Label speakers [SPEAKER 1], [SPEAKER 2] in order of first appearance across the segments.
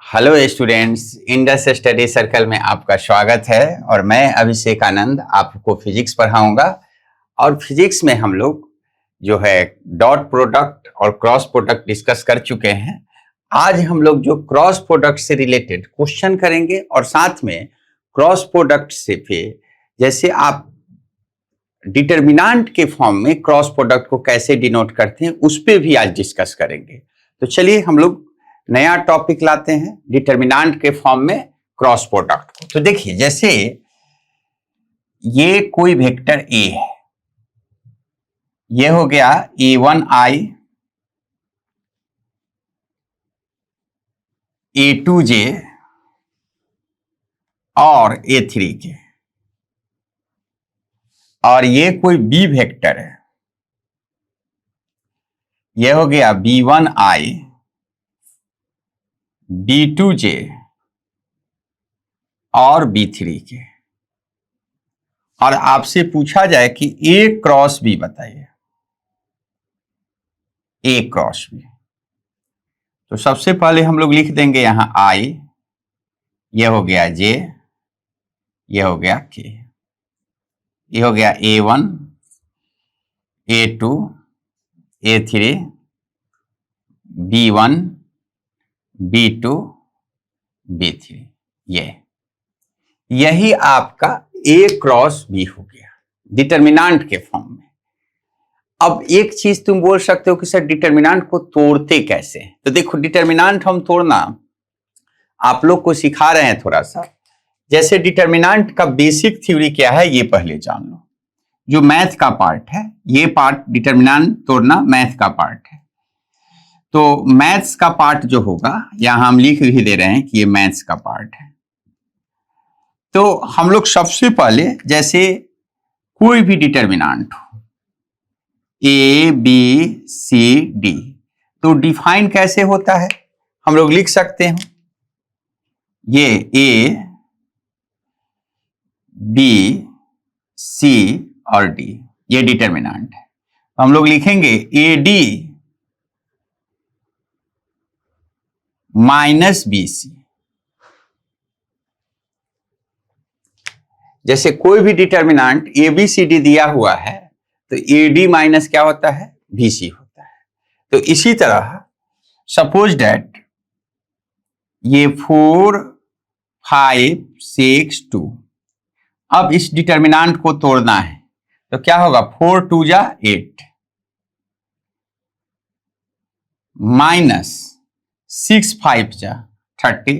[SPEAKER 1] Hello students, Indus study circle में आपका स्वागत है और मैं अभिषेक आनंद आपको फिजिक्स पढ़ाऊंगा। और फिजिक्स में हम लोग जो है डॉट प्रोडक्ट और क्रॉस प्रोडक्ट डिस्कस कर चुके हैं। आज हम लोग जो क्रॉस प्रोडक्ट से रिलेटेड क्वेश्चन करेंगे और साथ में क्रॉस प्रोडक्ट से फिर जैसे आप डिटर्मिनेंट के फॉर्म में क्रॉस प्रोडक्ट को कैसे डिनोट करते हैं उस पर भी आज डिस्कस करेंगे। तो चलिए हम लोग नया टॉपिक लाते हैं डिटर्मिनेंट के फॉर्म में क्रॉस प्रोडक्ट को। तो देखिए, जैसे ये कोई वेक्टर ए है, ये हो गया a1i a2j और a3k, और ये कोई बी वेक्टर है, ये हो गया b1i b2j और b3k। और आपसे पूछा जाए कि a क्रॉस b बताइए, a क्रॉस b। तो सबसे पहले हम लोग लिख देंगे यहां i, ये हो गया j, ये हो गया k, ये हो गया a1 a2 a3 b1 b2 b3। यही आपका a क्रॉस b हो गया डिटर्मिनेंट के फॉर्म में। अब एक चीज तुम बोल सकते हो कि सर डिटर्मिनेंट को तोड़ते कैसे? तो देखो, डिटर्मिनेंट हम तोड़ना आप लोग को सिखा रहे हैं थोड़ा सा। जैसे डिटर्मिनेंट का बेसिक थ्योरी क्या है ये पहले जान लो। जो मैथ का पार्ट है, ये पार्ट डिटर्मिनेंट तोड़ना मैथ का पार्ट है। तो मैथ्स का पार्ट जो होगा, यहां हम लिख भी दे रहे हैं कि ये मैथ्स का पार्ट है। तो हम लोग सबसे पहले जैसे कोई भी डिटर्मिनेंट हो ए बी सी डी, तो डिफाइन कैसे होता है हम लोग लिख सकते हैं। ये ए बी सी और डी ये डिटर्मिनेंट है। तो हम लोग लिखेंगे A D minus B C. जैसे कोई भी determinant A B C D दिया हुआ है तो ए डी माइनस क्या होता है, बी सी होता है। तो इसी तरह सपोज डेट ये 4 5 6 2, अब इस डिटर्मिनेंट को तोड़ना है तो क्या होगा, 4 2 जा 8 माइनस 6 5 जा 30,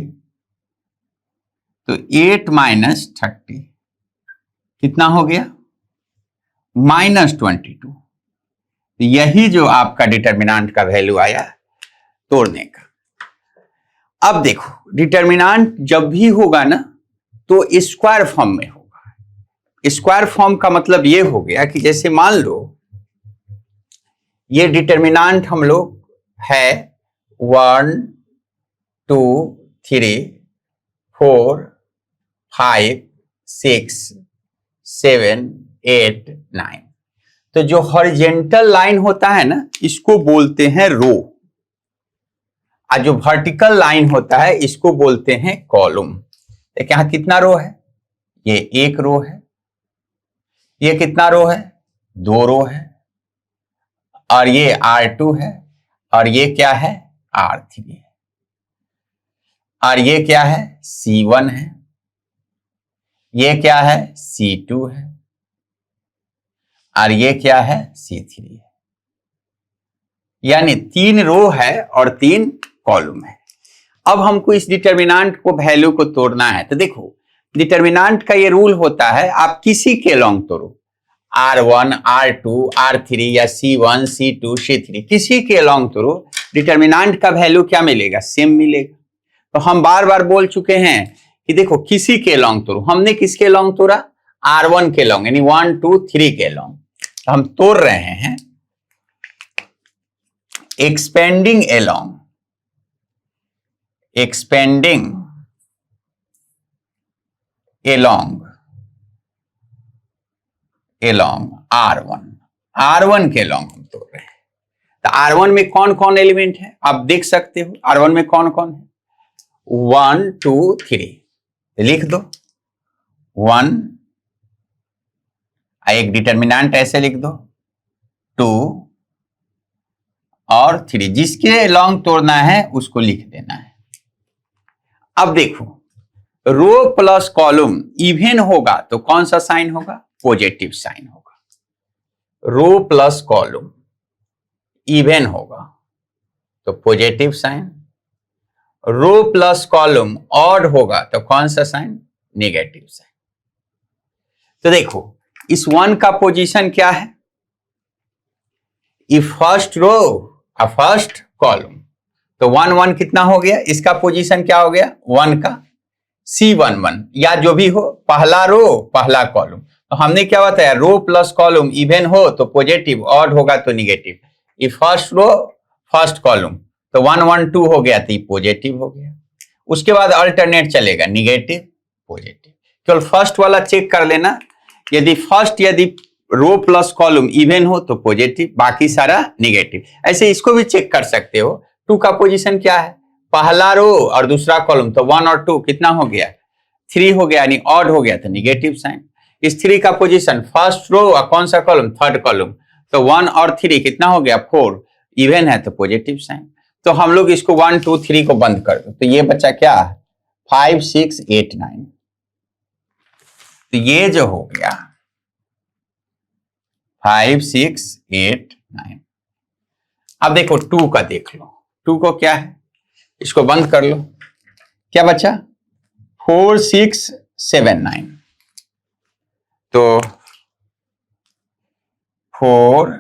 [SPEAKER 1] तो 8 माइनस 30 कितना हो गया, -22। यही जो आपका डिटर्मिनेंट का वैल्यू आया तोड़ने का। अब देखो, डिटर्मिनेंट जब भी होगा ना तो स्क्वायर फॉर्म में होगा। स्क्वायर फॉर्म का मतलब ये हो गया कि जैसे मान लो ये डिटर्मिनेंट हम लोग है 1 2 3 4 5 6 7 8 9। तो जो हॉरिजेंटल लाइन होता है ना इसको बोलते हैं रो, और जो वर्टिकल लाइन होता है इसको बोलते हैं कॉलम। देखिए यहां कितना रो है, ये एक रो है, ये कितना रो है, 2 रो है, और ये R2 है, और ये क्या है, R3 है, और ये क्या है, C1 है, ये क्या है, C2 है, और ये क्या है, C3 है। यानी 3 रो है और 3 कॉलम है। अब हमको इस डिटर्मिनेंट को वैल्यू को तोड़ना है। तो देखो, डिटर्मिनेंट का ये रूल होता है, आप किसी के लॉन्ग तोड़ो, R1 R2 R3 या C1 C2 C3, किसी के लॉन्ग तोड़ो, डिटर्मिनेंट का वैल्यू क्या मिलेगा, सेम मिलेगा। तो हम बार बार बोल चुके हैं कि देखो किसी के लॉन्ग तोड़ो। हमने किसके लॉन्ग तोड़ा, R1 के लॉन्ग, यानी 1 2 3 के लॉन्ग। तो हम तोड़ रहे हैं expanding along, expanding along along R1 के लॉन्ग हम तोड़ रहे हैं। तो R1 में कौन कौन एलिमेंट है आप देख सकते हो। R1 में कौन कौन है, 1 2 3 लिख दो 1, एक डिटर्मिनेंट ऐसे लिख दो 2 और 3, जिसके लॉन्ग तोड़ना है उसको लिख देना है। अब देखो रो प्लस कॉलम इवन होगा तो कौन सा साइन होगा? पॉजिटिव साइन होगा। रो प्लस कॉलम इवन होगा तो पॉजिटिव साइन, रो प्लस कॉलम ऑड होगा तो कौन सा साइन? Negative sign. तो देखो इस 1 का पोजीशन क्या है? इफ फर्स्ट रो और फर्स्ट कॉलम तो 1 1 कितना हो गया? इसका पोजीशन क्या हो गया? 1 का C11 या जो भी हो, पहला रो पहला कॉलम। तो हमने क्या बताया? रो प्लस कॉलम इवन हो तो पॉजिटिव, ऑड होगा तो negative. If first row first column तो 1 1 2 हो गया तो ये पॉजिटिव हो गया। उसके बाद अल्टरनेट चलेगा निगेटिव पॉजिटिव। केवल फर्स्ट वाला चेक कर लेना, यदि रो प्लस कॉलम इवन हो तो पॉजिटिव, बाकी सारा निगेटिव। ऐसे इसको भी चेक कर सकते हो। 2 का पोजीशन क्या है? पहला रो और दूसरा कॉलम तो 1 और 2 कितना हो गया? 3 हो गया, यानी ऑड हो गया तो निगेटिव साइन। इस 3 का पोजीशन फर्स्ट रो और कौन सा कॉलम? थर्ड कॉलम तो 1 और 3 कितना हो गया? 4, इवन है तो पॉजिटिव साइन। तो हम लोग इसको 1 2 3 को बंद कर दो तो ये बच्चा क्या है? 5 6 8 9। तो ये जो हो गया 5 6 8 9। अब देखो 2 का देख लो, 2 को क्या है? इसको बंद कर लो, क्या बचा? 4 6 7 9। तो 4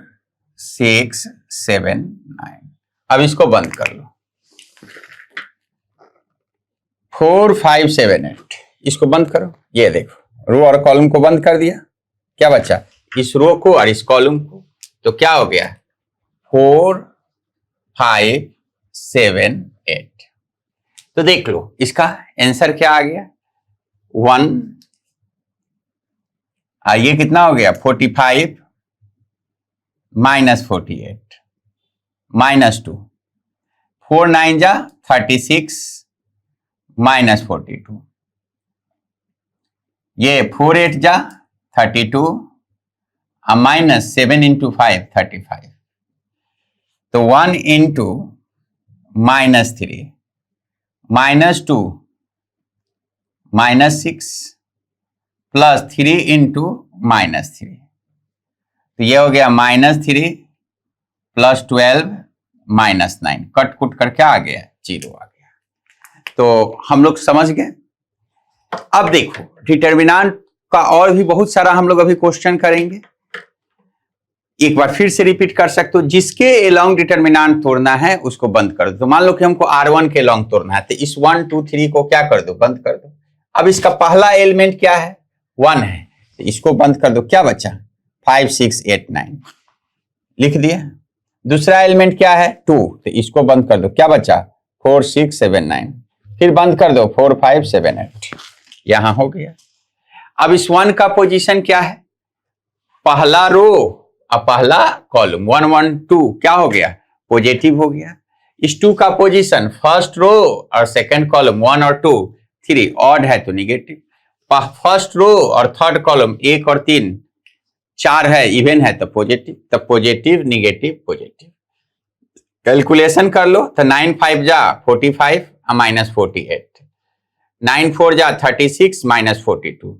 [SPEAKER 1] 6 7 9। अब इसको बंद कर लो, 4 5 7 8। इसको बंद करो। ये देखो रो और कॉलम को बंद कर दिया, क्या बचा? इस रो को और इस कॉलम को। तो क्या हो गया? 4 5 7 8। तो देख लो इसका आंसर क्या आ गया? 1। ये कितना हो गया? 45 माइनस 48 माइनस 2। 4 9 जा 36 माइनस 42। ये 4 8 जा 32 माइनस 7 इंटू 5 35। तो 1 into minus 3 minus 2 minus 6 plus 3 into minus 3। तो ये हो गया माइनस 3 प्लस 12 माइनस 9। कट कुट कर क्या आ गया? 0 आ गया। तो हम लोग समझ गए। अब देखो डिटर्मिनेंट का और भी बहुत सारा हम लोग अभी क्वेश्चन करेंगे। एक बार फिर से रिपीट कर सकते हो, जिसके अलोंग डिटर्मिनेंट तोड़ना है उसको बंद कर दो। तो मान लो कि हमको R1 के अलोंग तोड़ना है तो इस 1 2 3 को क्या कर दो? बंद कर दो। अब इसका पहला एलिमेंट क्या है? 1 है तो इसको बंद कर दो। क्या बचा? 5 6 8 9 लिख दिया। दूसरा एलिमेंट क्या है? 2 तो इसको बंद कर दो। क्या बचा? 4 6 7 9। फिर बंद कर दो 4 5 7 8। यहां हो गया। अब इस 1 का पोजीशन क्या है? पहला रो और पहला कॉलम 1 1 2 क्या हो गया? पॉजिटिव हो गया। इस 2 का पोजीशन फर्स्ट रो और सेकंड कॉलम 1 और 2 3 ऑड है तो निगेटिव। फर्स्ट रो और थर्ड कॉलम 1 और 3 4 है, इवन है तो पॉजिटिव। तब पॉजिटिव निगेटिव पॉजिटिव। कैलकुलेशन कर लो तो 9 5 जा 45 माइनस 48, 9 4 जा 36 माइनस 42,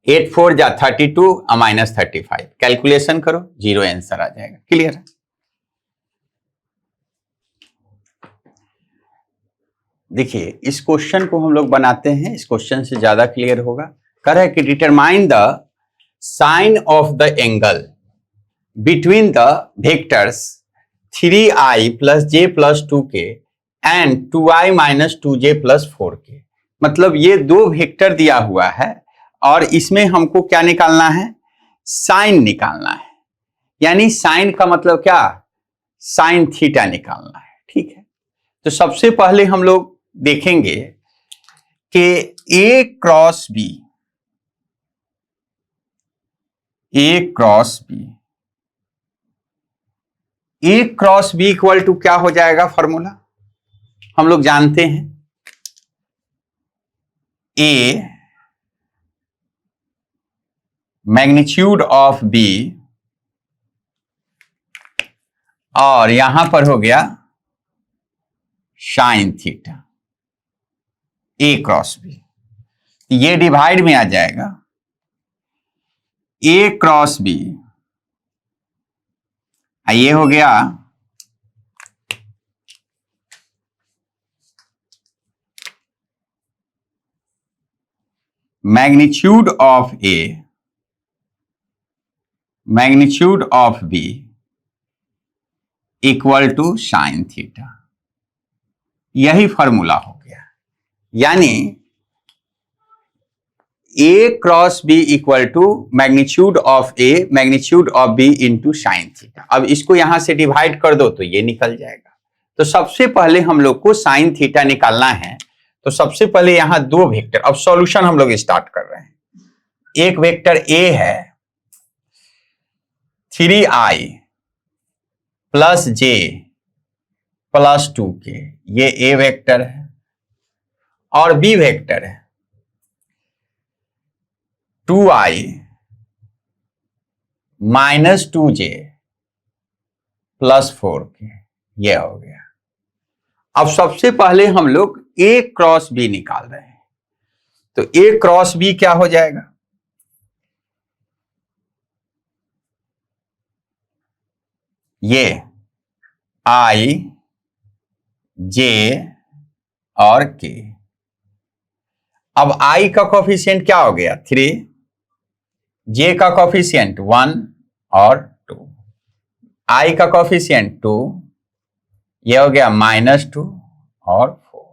[SPEAKER 1] 8 4 जा 32 माइनस 35। कैलकुलेशन करो, 0 आंसर आ जाएगा। क्लियर है? देखिए इस क्वेश्चन को हम लोग बनाते हैं, इस क्वेश्चन से ज्यादा क्लियर होगा। कह रहा है कि determine the sine of the angle between the vectors 3i plus J plus 2k and 2i minus 2j plus 4k। मतलब ये दो वेक्टर दिया हुआ है और इसमें हमको क्या निकालना है? साइन निकालना है। यानी साइन का मतलब क्या? साइन थीटा निकालना है। ठीक है, तो सबसे पहले हम लोग देखेंगे कि ए क्रॉस बी इक्वल टू क्या हो जाएगा? फॉर्मूला हम लोग जानते हैं, ए मैग्नीट्यूड ऑफ बी और यहां पर हो गया sine theta A cross B. ये डिवाइड में आ जाएगा ए क्रॉस बी, ये हो गया magnitude of B equal to sine theta. यही फॉर्मूला हो गया, यानी A cross B equal to magnitude of A magnitude of B into sine theta. अब इसको यहां से डिवाइड कर दो तो ये निकल जाएगा। तो सबसे पहले हम लोग को साइन थीटा निकालना है, तो सबसे पहले यहां दो वेक्टर, अब सॉल्यूशन हम लोग स्टार्ट कर रहे हैं। एक वेक्टर ए है 3i plus J plus 2k, ये ए वेक्टर है, और बी वेक्टर है 2i minus 2j plus 4k, ये हो गया। अब सबसे पहले हम लोग ए क्रॉस बी निकाल रहे हैं, तो ए क्रॉस बी क्या हो जाएगा, ये i j और k। अब i का कोफिशिएंट क्या हो गया 3, j का कोफिशिएंट 1 और 2, i का कोफिशिएंट 2, ये हो गया -2 और 4,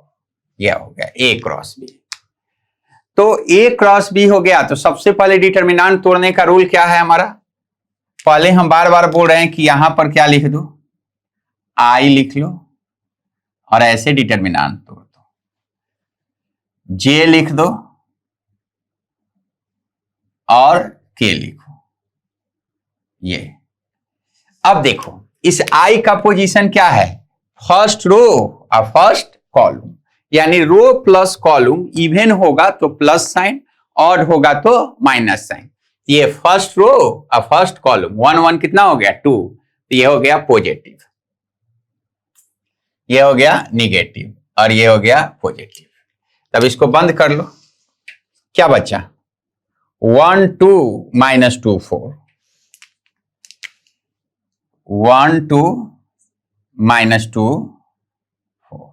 [SPEAKER 1] ये हो गया a क्रॉस b। तो a क्रॉस b हो गया, तो सबसे पहले डिटरमिनेंट तोड़ने का रूल क्या है हमारा, पहले हम बार बार बोल रहे हैं कि यहां पर क्या लिख दो, i लिख लो और ऐसे डिटरमिनेंट तोड़ दो, j लिख दो और k लिखो। ये अब देखो इस i का पोजीशन क्या है, फर्स्ट रो और फर्स्ट कॉलम, यानी रो प्लस कॉलम इवन होगा तो प्लस साइन, ऑड होगा तो माइनस साइन। ये फर्स्ट रो और फर्स्ट कॉलम 1 1 कितना हो गया 2, तो ये हो गया पॉजिटिव, ये हो गया निगेटिव और ये हो गया पॉजिटिव। तब इसको बंद कर लो, क्या बचा 1 2 -2 4, 1 2 -2 4।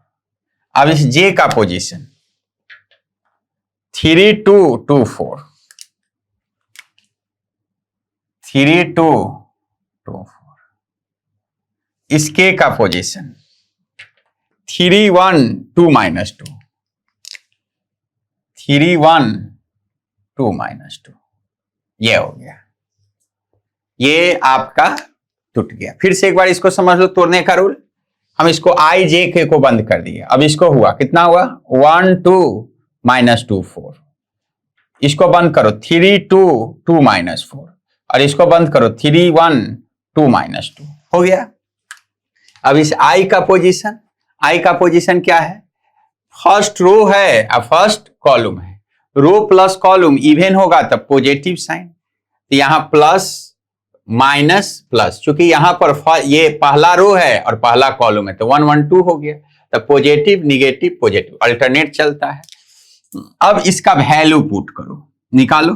[SPEAKER 1] अब इस j का पोजीशन 3 2 2 4, 3 2 2 4। इस k का पोजीशन 3 1 2 -2, 3 1 2 -2, ये हो गया, ये आपका टूट गया। फिर से एक बार इसको समझ लो तोड़ने का रूल, हम इसको i j k को बंद कर दिए। अब इसको हुआ कितना हुआ 1 2 -2 4, इसको बंद करो 3 2 2 -4 और इसको बंद करो 3 1 2 -2, हो गया। अब इस i का पोजीशन क्या है, फर्स्ट रो है और फर्स्ट कॉलम है, रो प्लस कॉलम इवन होगा तब पॉजिटिव साइन, तो यहां प्लस माइनस प्लस, क्योंकि यहां पर ये पहला रो है और पहला कॉलम है तो 1 1 2 हो गया, तब पॉजिटिव निगेटिव पॉजिटिव अल्टरनेट चलता है। अब इसका वैल्यू पुट करो, निकालो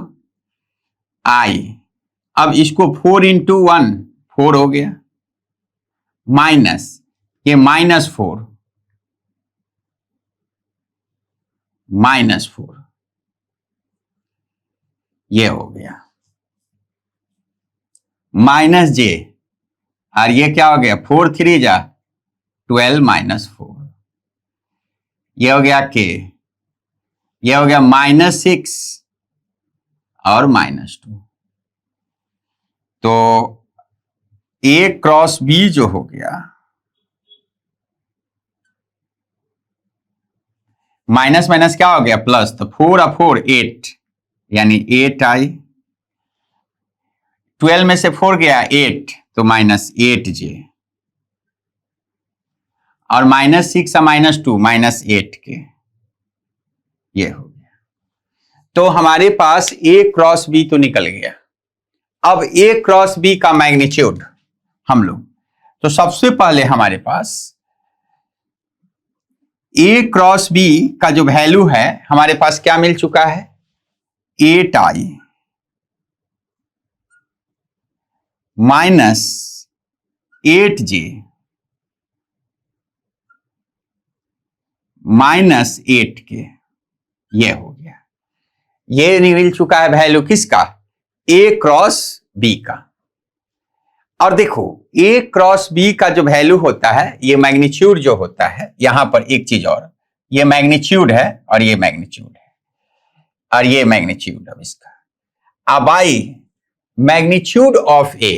[SPEAKER 1] i, अब इसको 4 × 1 4 हो गया, माइनस ये -4 -4, ये हो गया -j, और ये क्या हो गया 4 3 जा 12 -4, ये हो गया k, ये हो गया -6 और -2। तो a क्रॉस b जो हो गया माइनस माइनस क्या हो गया प्लस, तो 4 और 4 8, यानी 8i, 12 में से 4 गया 8 तो -8j, और -6 और -2 -8k, ये हो गया। तो हमारे पास A क्रॉस B तो निकल गया। अब A क्रॉस B का मैग्नीट्यूड हम लोग, तो सबसे पहले हमारे पास A क्रॉस B का जो वैल्यू है हमारे पास क्या मिल चुका है, 8i minus 8j minus 8k, ये हो गया। ये मिल चुका है वैल्यू किसका, A क्रॉस B का। और देखो A क्रॉस B का जो वैल्यू होता है, ये मैग्नीट्यूड जो होता है, यहां पर एक चीज और, ये मैग्नीट्यूड है और ये मैग्नीट्यूड है और ये मैग्नीट्यूड है इसका। अब आई मैग्नीट्यूड ऑफ A,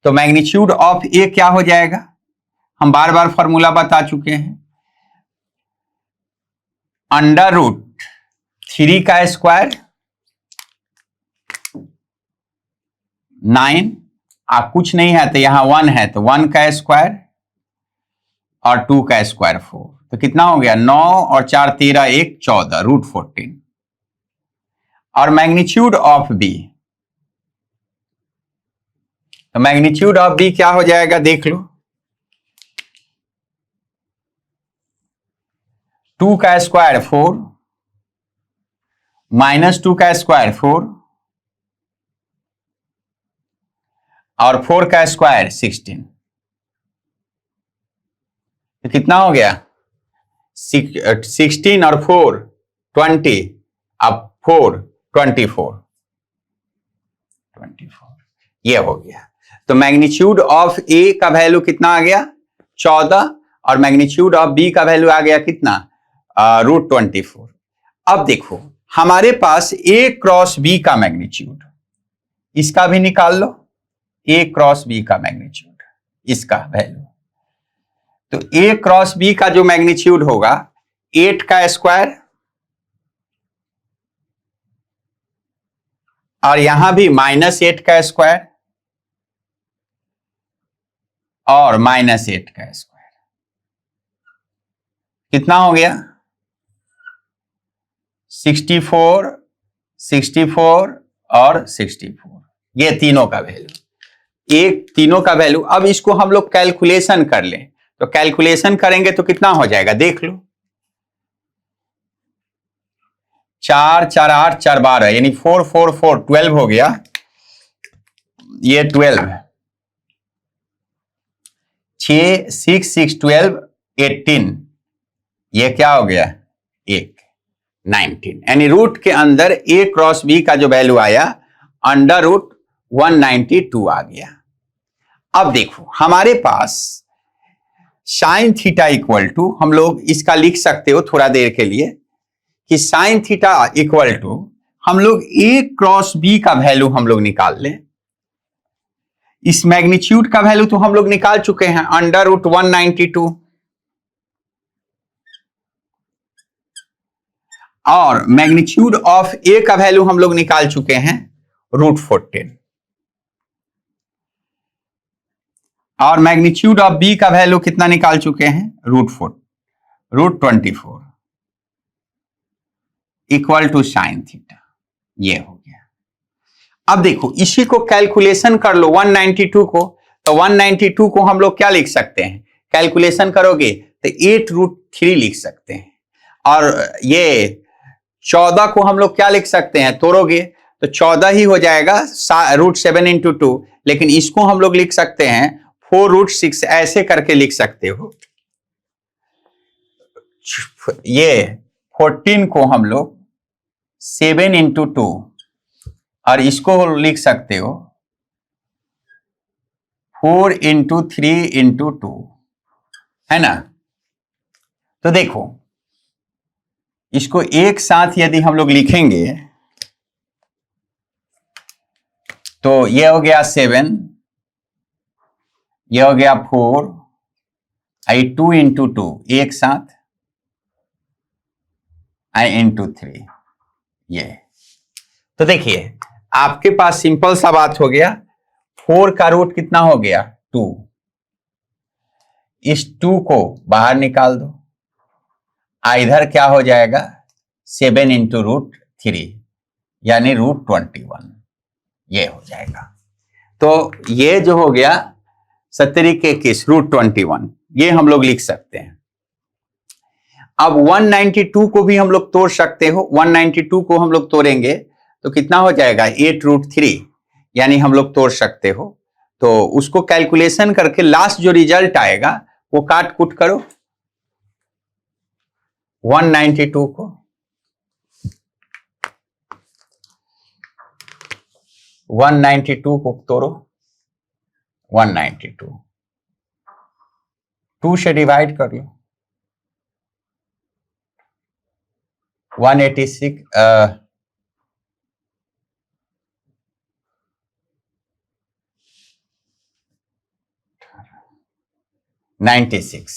[SPEAKER 1] तो मैग्नीट्यूड ऑफ A क्या हो जाएगा, हम बार बार फॉर्मूला बता चुके हैं, अंडर रूट 3 का स्क्वायर 9, कुछ नहीं है तो यहां 1 है तो 1 का स्क्वायर और 2 का स्क्वायर 4, तो कितना हो गया 9 और 4 13 1 14 रूट 14। और मैग्नीट्यूड ऑफ B, तो मैग्नीट्यूड ऑफ B क्या हो जाएगा देख लो, 2 का स्क्वायर 4 माइनस 2 का स्क्वायर 4 और 4 का स्क्वायर 16, तो कितना हो गया 16 और 4 20, अब 4 24, ये हो गया। तो मैग्नीट्यूड ऑफ A का वैल्यू कितना आ गया 14 और मैग्नीट्यूड ऑफ B का वैल्यू आ गया कितना रूट 24। अब देखो हमारे पास A क्रॉस B का मैग्नीट्यूड, इसका भी निकाल लो, A क्रॉस B का मैग्नीट्यूड, इसका वैल्यू, तो A क्रॉस B का जो मैग्नीट्यूड होगा 8 का स्क्वायर और यहां भी माइनस 8 का स्क्वायर और माइनस 8 का स्क्वायर, कितना हो गया 64 64 और 64, ये तीनों का वैल्यू, एक तीनों का वैल्यू। अब इसको हम लोग कैलकुलेशन कर लें, तो कैलकुलेशन करेंगे तो कितना हो जाएगा देख लो, 4 4 8 4 12 यानी 4 4 4 12 हो गया, ये 12 6 6 6 12 18, ये क्या हो गया 1 19, यानी रूट के अंदर A क्रॉस B का जो वैल्यू आया अंडर रूट 192 आ गया। अब देखो हमारे पास साइन थीटा इक्वल टू, हम लोग इसका लिख सकते हो थोड़ा देर के लिए कि साइन थीटा इक्वल टू, हम लोग A क्रॉस B का वैल्यू हम लोग निकाल लें, इस मैग्नीट्यूड का वैल्यू तो हम लोग निकाल चुके हैं अंडर रूट 192 और मैग्नीट्यूड ऑफ A का वैल्यू हम लोग निकाल चुके हैं रूट 14 और मैग्नीट्यूड ऑफ B का वैल्यू कितना निकाल चुके हैं root 24 equal to sine theta, ये हो गया। अब देखो इसी को कैलकुलेशन कर लो 192 को, तो 192 को हम लोग क्या लिख सकते हैं, कैलकुलेशन करोगे तो 8 रूट 3 लिख सकते हैं और ये 14 को हम लोग क्या लिख सकते हैं, तोड़ोगे तो 14 ही हो जाएगा रूट 7 इंटू 2, लेकिन इसको हम लोग लिख सकते हैं 4 रूट 6, ऐसे करके लिख सकते हो। ये 14 को हम लोग 7 इंटू 2 और इसको लिख सकते हो 4 इंटू 3 इंटू 2, है ना। तो देखो इसको एक साथ यदि हम लोग लिखेंगे तो ये हो गया 7, ये हो गया 4, आई 2 इंटू 2 एक साथ, आई इंटू 3, ये। तो देखिए आपके पास सिंपल सा बात हो गया, 4 का रूट कितना हो गया 2, इस 2 को बाहर निकाल दो, इधर क्या हो जाएगा 7 इंटू रूट 3, यानी √21 ये हो जाएगा। तो ये जो हो गया 70 √21 ये हम लोग लिख सकते हैं। अब 192 को भी हम लोग तोड़ सकते हो। 192 को हम लोग तोड़ेंगे तो कितना हो जाएगा 8√3 यानी हम लोग तोड़ सकते हो। तो उसको कैलकुलेशन करके लास्ट जो रिजल्ट आएगा वो काट कुट करो 192 को। 192 को तोड़ो 192 2 से डिवाइड कर लो 186 96।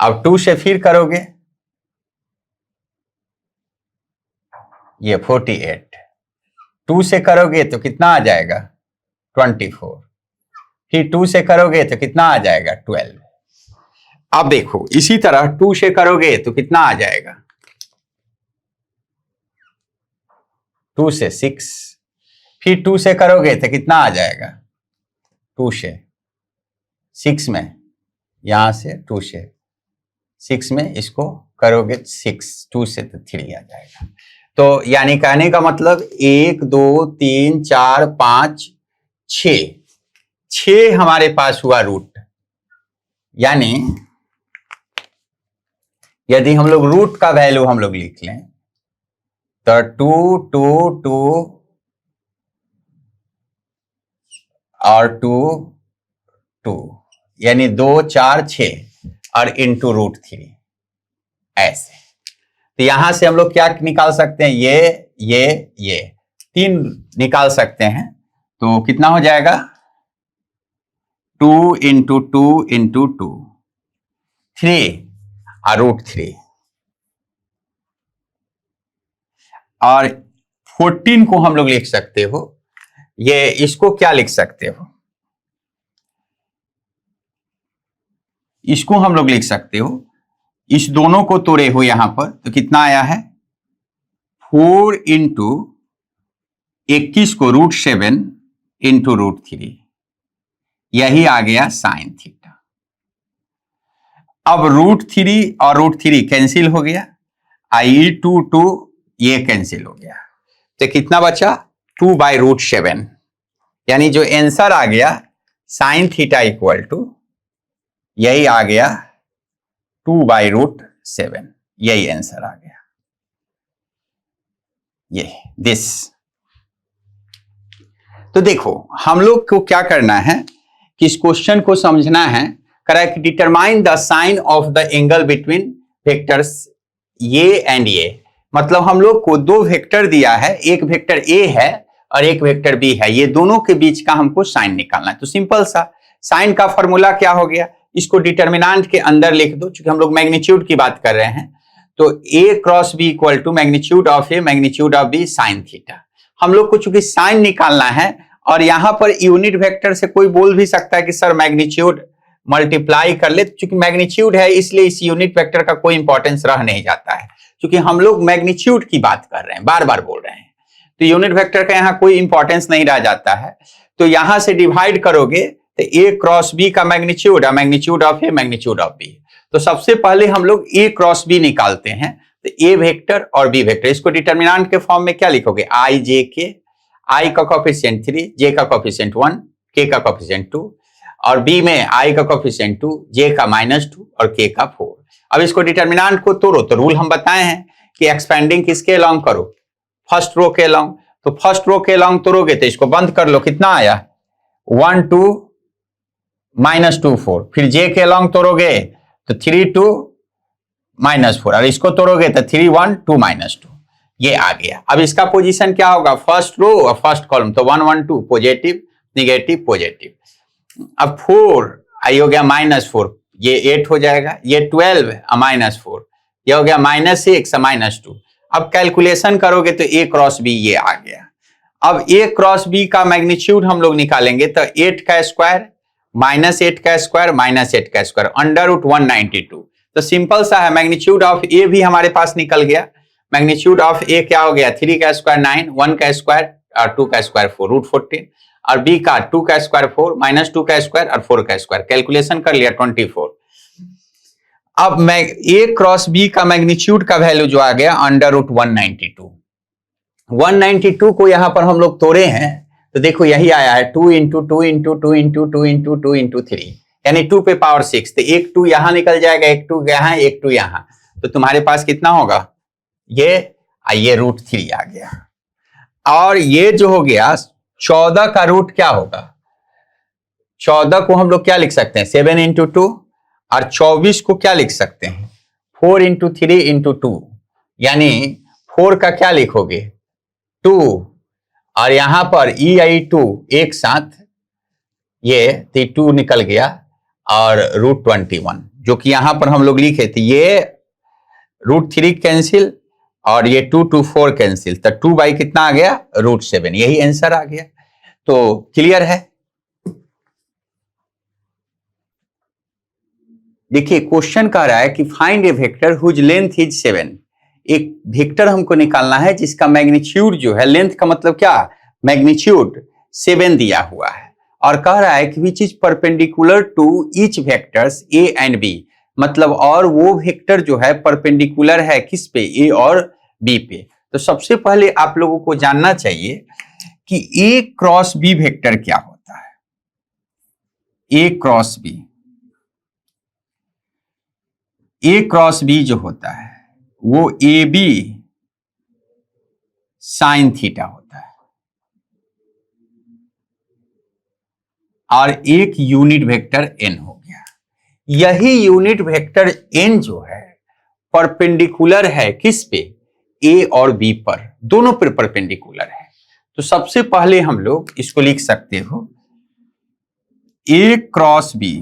[SPEAKER 1] अब 2 से फिर करोगे ये 48। 2 से करोगे तो कितना आ जाएगा 24। फिर 2 से करोगे तो कितना आ जाएगा 12। अब देखो इसी तरह 2 से करोगे तो कितना आ जाएगा 2 से 6। फिर 2 से करोगे तो कितना आ जाएगा 2 से 6 में यहां से 2 से 6 में इसको करोगे 6 2 से तो 3 आ जाएगा। तो यानी कहने का मतलब 1 2 3 4 5 6 हमारे पास हुआ रूट। यानी यदि हम लोग रूट का वैल्यू हम लोग लिख लें तो 2 2 2 और 2 2 यानी 2 4 6 और इंटू √3 ऐसे। तो यहां से हम लोग क्या निकाल सकते हैं ये 3 निकाल सकते हैं। तो कितना हो जाएगा 2 इंटू 2 इंटू 2 3 और √3 और 14 को हम लोग लिख सकते हो। ये इसको क्या लिख सकते हो इसको हम लोग लिख सकते हो इस दोनों को तोड़े हो यहां पर तो कितना आया है 4 इंटू 21 को √7 इंटू √3 यही आ गया साइन थीटा। अब √3 और √3 कैंसिल हो गया i2 ये कैंसिल हो गया तो कितना बचा 2/√7 यानी जो आंसर आ गया साइन थीटा इक्वल टू यही आ गया 2/√7 यही आंसर आ गया ये दिस। तो देखो हम लोग को क्या करना है कि इस क्वेश्चन को समझना है। Correct determine the sine of the angle between vectors ये एंड ये। मतलब हम लोग को दो वेक्टर दिया है, एक वेक्टर ए है और एक वेक्टर बी है, ये दोनों के बीच का हमको साइन निकालना है। तो सिंपल सा साइन का फॉर्मूला क्या हो गया, इसको डिटर्मिनेंट के अंदर लिख दो। चूंकि हम लोग मैग्नीट्यूड की बात कर रहे हैं तो A cross B equal to magnitude of A magnitude of B sine theta. हम लोग को चूंकि साइन निकालना है और यहां पर यूनिट वेक्टर से कोई बोल भी सकता है कि सर मैग्नीट्यूड मल्टीप्लाई कर ले, चूंकि मैग्नीट्यूड है इसलिए इस यूनिट वेक्टर का कोई इंपॉर्टेंस रह नहीं जाता है। क्योंकि हम लोग मैग्नीट्यूड की बात कर रहे हैं, बार बार बोल रहे हैं, तो यूनिट वेक्टर का यहाँ कोई इंपॉर्टेंस नहीं रह जाता है। तो यहां से डिवाइड करोगे तो ए क्रॉस बी का मैग्नीट्यूड और magnitude of A magnitude of B. तो सबसे पहले हम लोग ए क्रॉस बी निकालते हैं। तो ए वेक्टर और बी वेक्टर, इसको डिटर्मिनेंट के फॉर्म में क्या लिखोगे, आई जे के, आई का कोफिशिएंट 3, जे का कोफिशिएंट 1, के का कोफिशिएंट 2 और बी में आई का कोफिशिएंट 2, जे का -2 और के का 4। अब इसको डिटर्मिनेंट को तोड़ो। तो रूल हम बताए हैं कि एक्सपेंडिंग किसके अलोंग करो, फर्स्ट रो के अलोंग। तो फर्स्ट रो के अलोंग तोड़ोगे तो इसको बंद कर लो, कितना आया 1 2 -2 4। फिर जे के अलोंग तोड़ोगे तो 3 2 -4 और इसको तोड़ोगे तो 3 1 2 -2 ये आ गया। अब इसका पोजीशन क्या होगा, फर्स्ट रो और फर्स्ट कॉलम। तो 1 1 2 पॉजिटिव नेगेटिव पॉजिटिव। अब 4 आई हो गया -4, ये 8 हो जाएगा, ये 12 -4, ये हो गया -6 -2। अब कैलकुलेशन करोगे तो ए क्रॉस बी ये आ गया। अब ए क्रॉस बी का मैग्नीट्यूड हम लोग निकालेंगे तो 8 का स्क्वायर -8 का स्क्वायर -8 का स्क्वायर √192। तो सिंपल सा है, मैग्नीट्यूड ऑफ ए भी हमारे पास निकल गया मैग्नीट्यूड ऑफ ए क्या हो गया, 3 का स्क्वायर 9, 1 का स्क्वायर और 2 का स्क्वायर 4 √14, और बी का 2 का स्क्वायर 4 माइनस 2 का स्क्वायर और 4 का स्क्वायर, कैलकुलेशन कर लिया 24। अब मैं ए क्रॉस बी का मैग्नीट्यूड का वैल्यू जो आ गया √192। 192 को यहां पर हम लोग तोड़े हैं तो देखो यही आया है 2 into 2 into 2 into 2 into 2 into 3, यानी 2 पे पावर 6, तो एक 2 यहां निकल जाएगा, एक 2 यहां, एक 2 यहां, तो तुम्हारे पास कितना होगा, ये √3 आ गया। और ये जो हो गया 14 का रूट क्या होगा, 14 को हम लोग क्या लिख सकते हैं 7 इंटू 2, और 24 को क्या लिख सकते हैं 4 इंटू 3 इंटू 2, यानी 4 का क्या लिखोगे 2, और यहां पर EI2 एक साथ ये 2 निकल गया, और √21 जो कि यहां पर हम लोग लिखे थे, ये √3 कैंसिल और ये 2 2 4 कैंसिल, तो 2 बाई कितना आ गया √7, यही आंसर आ गया। तो क्लियर है। देखिए क्वेश्चन कह रहा है कि find a vector whose length is 7, एक वेक्टर हमको निकालना है जिसका मैग्नीट्यूड जो है, लेंथ का मतलब क्या, मैग्नीट्यूड 7 दिया हुआ है, और कह रहा है कि which is perpendicular to each vectors A and B, मतलब और वो वेक्टर जो है परपेंडिकुलर है किस पे, ए और बी पे। तो सबसे पहले आप लोगों को जानना चाहिए कि ए क्रॉस बी वेक्टर क्या होता है। ए क्रॉस बी, ए क्रॉस बी जो होता है वो ए बी साइन थीटा होता है, और एक यूनिट वेक्टर एन हो गया। यही यूनिट वेक्टर एन जो है परपेंडिकुलर है किस पे, ए और बी पर, दोनों पर परपेंडिकुलर है। तो सबसे पहले हम लोग इसको लिख सकते हो ए क्रॉस बी,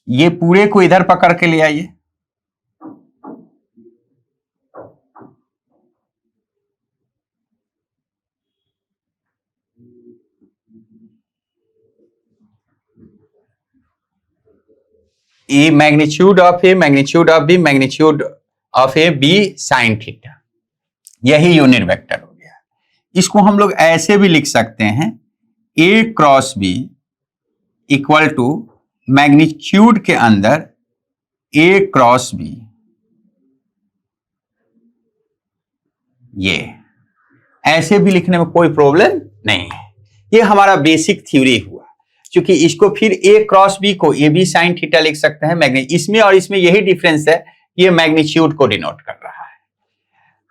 [SPEAKER 1] ये पूरे को इधर पकड़ के ले आइए, A magnitude of A, magnitude of B, magnitude of A B sine theta, यही यूनिट वेक्टर हो गया। इसको हम लोग ऐसे भी लिख सकते हैं A cross B equal to magnitude के अंदर ए क्रॉस बी, ये ऐसे भी लिखने में कोई प्रॉब्लम नहीं है। ये हमारा बेसिक थ्योरी हुआ, क्योंकि इसको फिर ए क्रॉस बी को ए बी साइन थीटा लिख सकते हैं, इसमें और इसमें यही डिफरेंस है, ये मैग्नीट्यूड को डिनोट कर रहा है।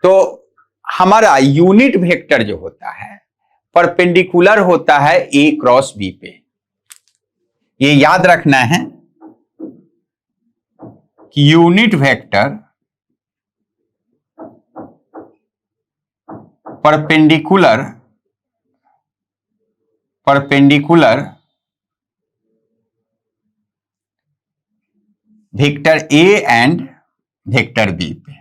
[SPEAKER 1] तो हमारा यूनिट वेक्टर जो होता है परपेंडिकुलर होता है ए क्रॉस बी पे, ये याद रखना है कि unit vector perpendicular vector A and vector B पे,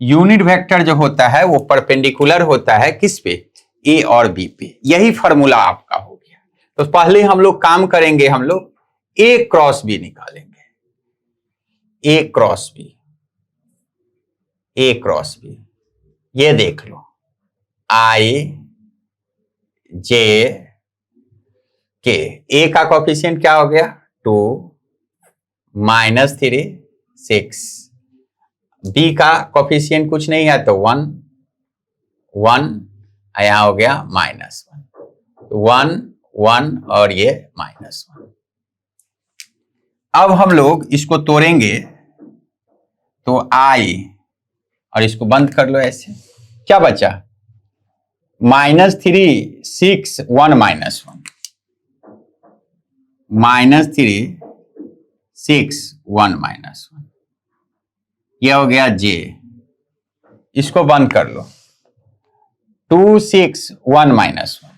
[SPEAKER 1] यूनिट वेक्टर जो होता है वो परपेंडिकुलर होता है किस पे, ए और बी पे। यही फॉर्मूला आपका हो गया। तो पहले हम लोग काम करेंगे, हम लोग ए क्रॉस बी निकालेंगे, ए क्रॉस बी, ए क्रॉस बी, ये देख लो आई जे के, ए का कोफिशिएंट क्या हो गया 2 -3 6, बी का कोफिशिएंट कुछ नहीं है तो 1 1, यहां हो गया -1 1 और ये -1। अब हम लोग इसको तोड़ेंगे तो आई, और इसको बंद कर लो ऐसे, क्या बचा -3 6 1 -1, -3 6 1 -1, यह हो गया जे, इसको बंद कर लो 2 6 1 -1,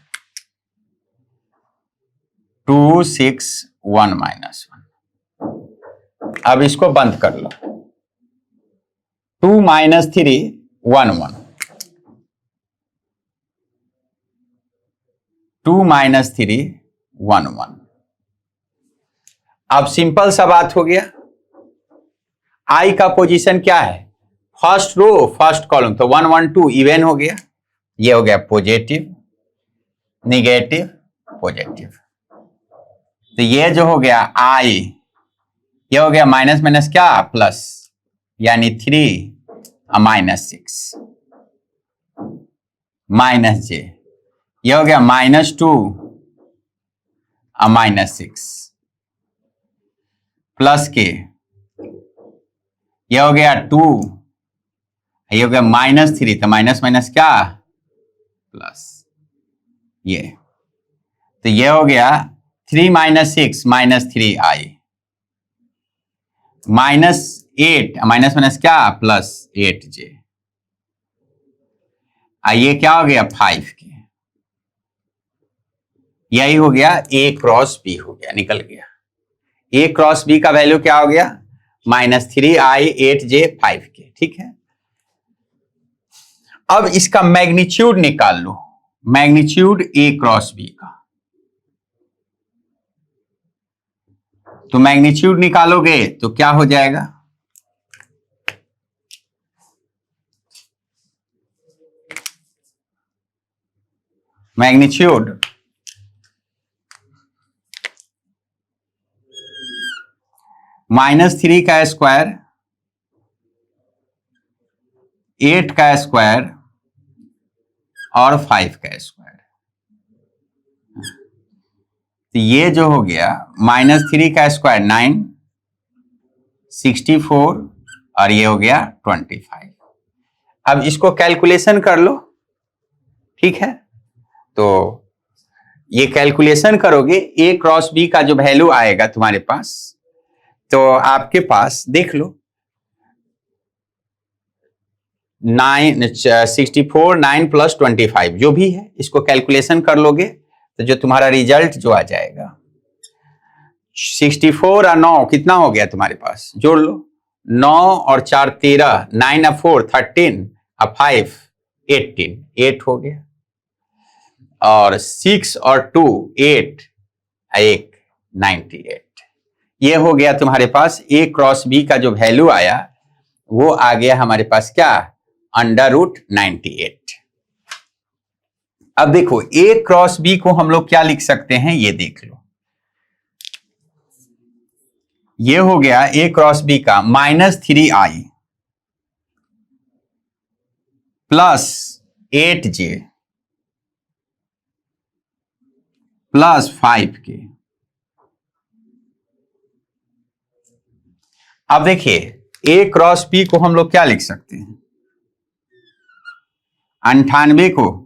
[SPEAKER 1] 2 6 1 -1, अब इसको बंद कर लो 2 -3 1 1, 2 -3 1 1। अब सिंपल सा बात हो गया, आई का पोजीशन क्या है, फर्स्ट रो फर्स्ट कॉलम, तो 1 1 2 इवन हो गया, ये हो गया पॉजिटिव निगेटिव पॉजिटिव। तो ये जो हो गया आई, ये हो गया माइनस माइनस क्या प्लस, यानी 3 -6 माइनस जे, ये हो गया -2 -6 प्लस के, ये हो गया 2, ये हो गया -3, तो माइनस माइनस क्या प्लस, ये तो ये हो गया 3 - 6 -3 आई, -8 माइनस माइनस क्या प्लस 8 जे, ये क्या हो गया 5 के, यही हो गया A क्रॉस B हो गया, निकल गया। A क्रॉस B का वैल्यू क्या हो गया -3i 8j 5k, ठीक है। अब इसका मैग्नीट्यूड निकाल लो, मैग्नीट्यूड A क्रॉस B का, तो मैग्नीट्यूड निकालोगे तो क्या हो जाएगा, मैग्नीट्यूड -3 का स्क्वायर 8 का स्क्वायर और 5 का स्क्वायर, तो ये जो हो गया -3 का स्क्वायर 9 64 और ये हो गया 25। अब इसको कैलकुलेशन कर लो, ठीक है। तो ये कैलकुलेशन करोगे A क्रॉस B का जो वैल्यू आएगा तुम्हारे पास, तो आपके पास देख लो 64 9 प्लस 25 जो भी है, इसको कैलकुलेशन कर लोगे तो जो तुम्हारा रिजल्ट जो आ जाएगा 64 और 9 कितना हो गया तुम्हारे पास, जोड़ लो, 9 और 4 13, 9 और 4 13 और 5 18, 8 हो गया, और 6 और 2 8 1 98, ये हो गया तुम्हारे पास A क्रॉस B का जो वैल्यू आया वो आ गया हमारे पास क्या √98। अब देखो A क्रॉस B को हम लोग क्या लिख सकते हैं, ये देख लो, ये हो गया A क्रॉस B का -3i plus 8j plus 5k। अब देखिए A क्रॉस B को हम लोग क्या लिख सकते हैं, 98 को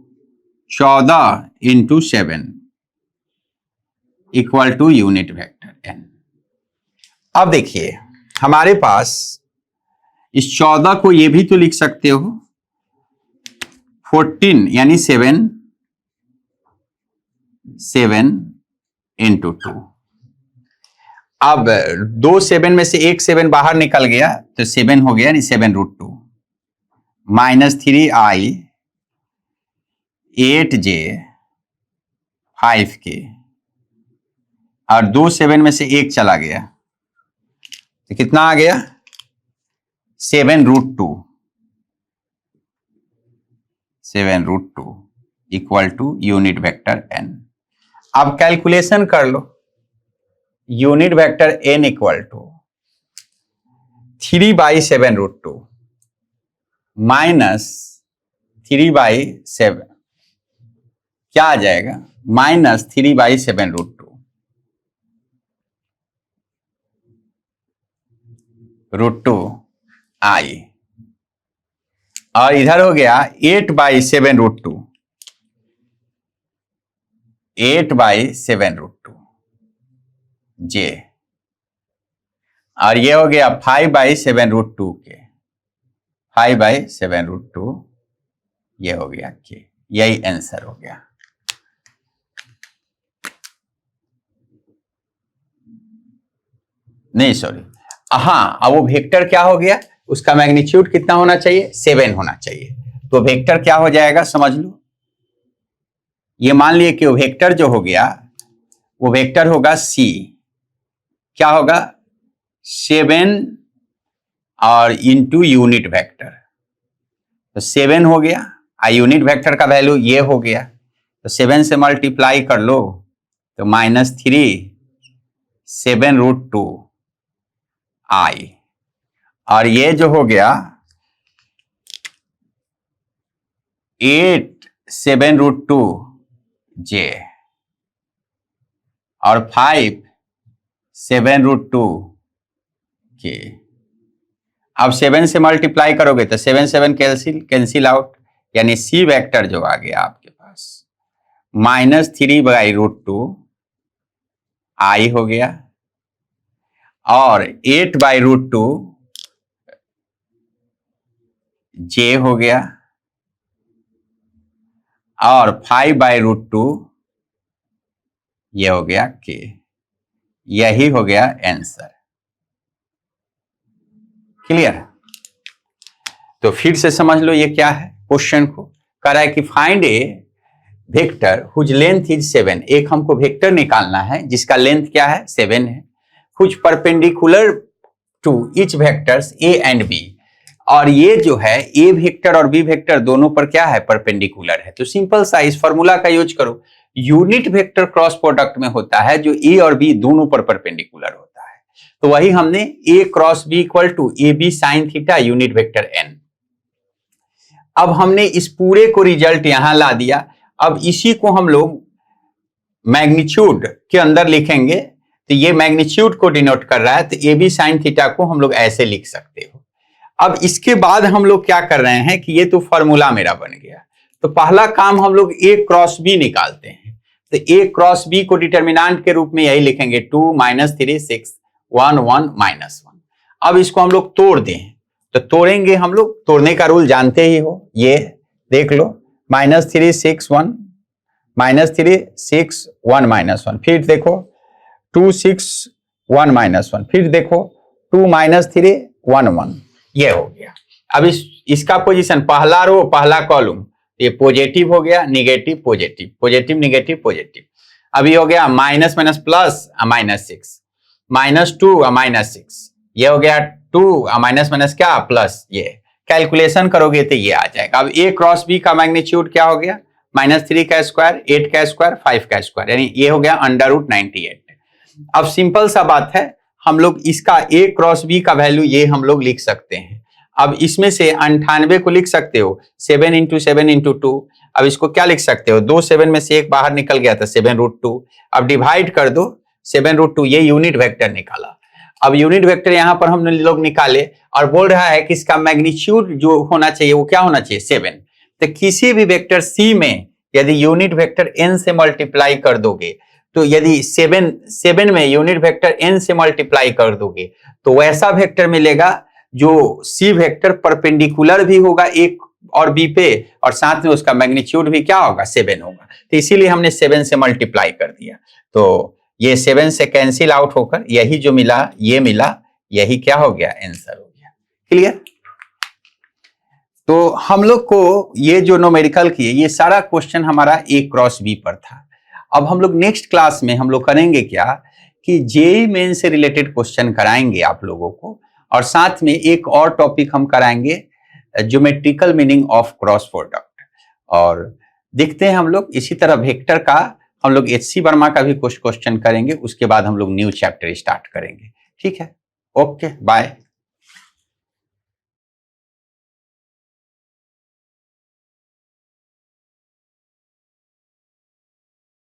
[SPEAKER 1] 14 × 7 equal to unit vector n। अब देखिए हमारे पास इस 14 को ये भी तो लिख सकते हो 14 यानी 7 × 2। अब 2 7 में से एक 7 बाहर निकल गया तो 7 हो गया, यानी 7√2 -3i 8j 5k, और 2 7 में से एक चला गया तो कितना आ गया 7√2 equal to unit vector n। अब कैलकुलेशन कर लो, unit vector n equal to 3/7√2 -3/7 क्या आ जाएगा -3/7√2 √2i, और इधर हो गया 8/7√2 j, और ये हो गया 5/7√2 के 5/7√2, ये हो गया k, यही आंसर हो गया। नहीं सॉरी, हाँ, अब वो वेक्टर क्या हो गया, उसका मैग्नीट्यूड कितना होना चाहिए 7 होना चाहिए, तो वेक्टर क्या हो जाएगा समझ लो, ये मान लिए कि वो वेक्टर जो हो गया वो वेक्टर होगा C, क्या होगा 7 और इंटू यूनिट वेक्टर, तो 7 हो गया। यूनिट वेक्टर का वैल्यू ये हो गया, तो 7 से मल्टीप्लाई कर लो तो -3 7√2 i, और ये जो हो गया 8 7√2 j, और 5 7√2 k। अब 7 से मल्टीप्लाई करोगे तो 7 7 कैंसिल आउट, यानी सी वेक्टर जो आ गया आपके पास -3/√2 i हो गया, और 8/√2 j हो गया, और 5/√2 ये हो गया k। यही हो गया आंसर। क्लियर? तो फिर से समझ लो ये क्या है। क्वेश्चन को कह रहा है कि find a vector whose length is 7। एक हमको वेक्टर निकालना है जिसका लेंथ क्या है 7 है, whose perpendicular to each vectors A and B. और ये जो है ए वेक्टर और बी वेक्टर दोनों पर क्या है परपेंडिकुलर है। तो सिंपल सा इस फॉर्मूला का यूज करो। यूनिट वेक्टर क्रॉस प्रोडक्ट में होता है जो ए और बी दोनों पर परपेंडिकुलर होता है। तो वही हमने A cross B equal to A B sine theta unit vector N. अब हमने इस पूरे को रिजल्ट यहां ला दिया। अब इसी को हम लोग मैग्नीट्यूड के अंदर लिखेंगे, तो ये मैग्नीट्यूड को डिनोट कर रहा है, तो ए बी साइन थीटा को हम लोग ऐसे लिख सकते हो। अब इसके बाद हम लोग क्या कर रहे हैं कि ये तो फॉर्मूला मेरा बन गया, तो पहला काम हम लोग ए क्रॉस बी निकालते हैं। तो ए क्रॉस बी को डिटर्मिनेंट के रूप में यही लिखेंगे 2 -3 6 1 1 -1। अब इसको हम लोग तोड़ दें, तो तोड़ेंगे हम लोग, तोड़ने का रूल जानते ही हो, ये देख लो -3 6 1 -3 6 1 -1, फिर देखो 2 6 1 -1, फिर देखो 2 -3 1 1, ये हो गया। अब इसका पोजीशन पहला रो पहला कॉलम, ये पॉजिटिव हो गया, negative positive, positive negative positive. अभी हो गया माइनस माइनस प्लस -6, -2 -6, ये हो गया 2 माइनस माइनस क्या प्लस, ये कैलकुलेशन करोगे तो ये आ जाएगा। अब ए क्रॉस बी का मैग्नीट्यूड क्या हो गया -3 का स्क्वायर 8 का स्क्वायर 5 का स्क्वायर, यानी ये हो गया √98। अब सिंपल सा बात है, हम लोग इसका ए क्रॉस बी का वैल्यू ये हम लोग लिख सकते हैं। अब इसमें से 98 को लिख सकते हो 7 × 7 × 2। अब इसको क्या लिख सकते हो, 2 7 में से एक बाहर निकल गया था 7√2। अब डिवाइड कर दो 7√2, ये यूनिट वेक्टर निकाला। अब यूनिट वेक्टर यहां पर हम लोग निकाले और बोल रहा है कि इसका मैग्नीट्यूड जो होना चाहिए वो क्या होना चाहिए 7। तो किसी भी वेक्टर सी में यदि यूनिट वेक्टर n से मल्टीप्लाई कर दोगे, तो यदि 7 में यूनिट वेक्टर n से मल्टीप्लाई कर दोगे तो वैसा वेक्टर मिलेगा जो सी वेक्टर परपेंडिकुलर भी होगा एक और बी पे, और साथ में उसका मैग्नीट्यूड भी क्या होगा 7 होगा। तो इसीलिए हमने 7 से मल्टीप्लाई कर दिया, तो ये 7 से कैंसिल आउट होकर यही जो मिला ये मिला, यही क्या हो गया आंसर हो गया। क्लियर? तो हम लोग को ये जो न्यूमेरिकल किए ये सारा क्वेश्चन हमारा ए क्रॉस बी पर था। अब हम लोग नेक्स्ट क्लास में हम लोग करेंगे क्या कि जेईई मेन से रिलेटेड क्वेश्चन कराएंगे आप लोगों को, और साथ में एक और टॉपिक हम कराएंगे geometrical meaning of cross product. और देखते हैं हम लोग इसी तरह वेक्टर का हम लोग एचसी वर्मा का भी कुछ क्वेश्चन करेंगे, उसके बाद हम लोग न्यू चैप्टर स्टार्ट करेंगे। ठीक है, ओके बाय।